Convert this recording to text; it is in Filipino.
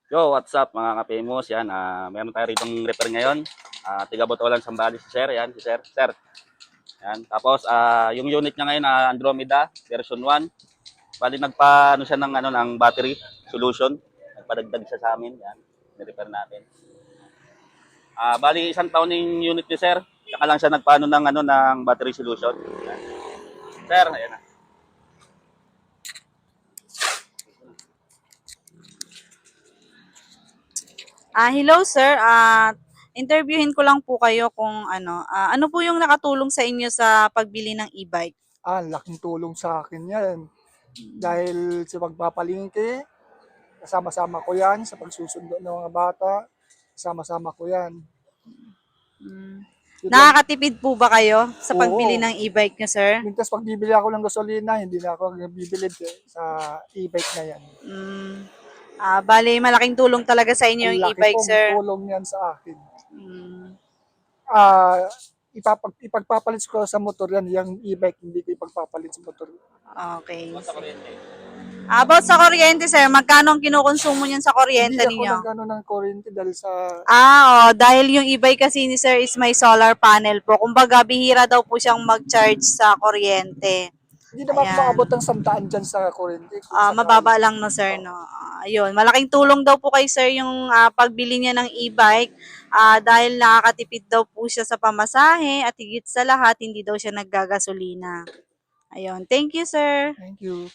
Yo, what's up mga ka-famous? Yan, meron tayo rito repair ngayon. Tiga Botolan, Sambales si Sir. Yan, si Sir. Sir. Yan. Tapos, yung unit niya ngayon, Andromeda version 1. Bali, nagpa, ano siya ng battery solution. Nagpadagdag siya sa amin. Yan, ni-repair natin. Bali, isang taon yung unit ni Sir. Saka lang siya nagpaano ng battery solution. Yan. Sir, ayan na. Hello sir. Interviewin ko lang po kayo kung ano po yung nakatulong sa inyo sa pagbili ng e-bike? Laking tulong sa akin yan. Dahil sa pagpapalingki, kasama-sama ko yan. Sa pagsusundo ng mga bata, kasama-sama ko yan. Yun lang. Nakakatipid po ba kayo sa Oo. pagbili ng e-bike nyo, sir? Mintas pag bibili ako ng gasolina, hindi na ako bibili sa e-bike na yan. Bali, malaking tulong talaga sa inyo Ang yung laki e-bike, pong sir. tulong yan sa akin. Mm, Ipagpapalit ko sa motor yan, yung e-bike, hindi ko ipagpapalit sa motor. okay. About sa kuryente, sir, magkano ang kinukonsumo niyan sa kuryente Hindi ako ninyo? nagano ng kuryente dahil sa... Dahil yung e-bike kasi ni sir is may solar panel po. Kumbaga, bihira daw po siyang mag-charge sa kuryente. Hindi naman ako Ayan. maabot ng 100 dyan sa kuryente. Mababa lang no sir, no. Ayun, malaking tulong daw po kay sir yung pagbili niya ng e-bike dahil nakakatipid daw po siya sa pamasahe at higit sa lahat hindi daw siya naggagasolina. Ayun, thank you sir. Thank you.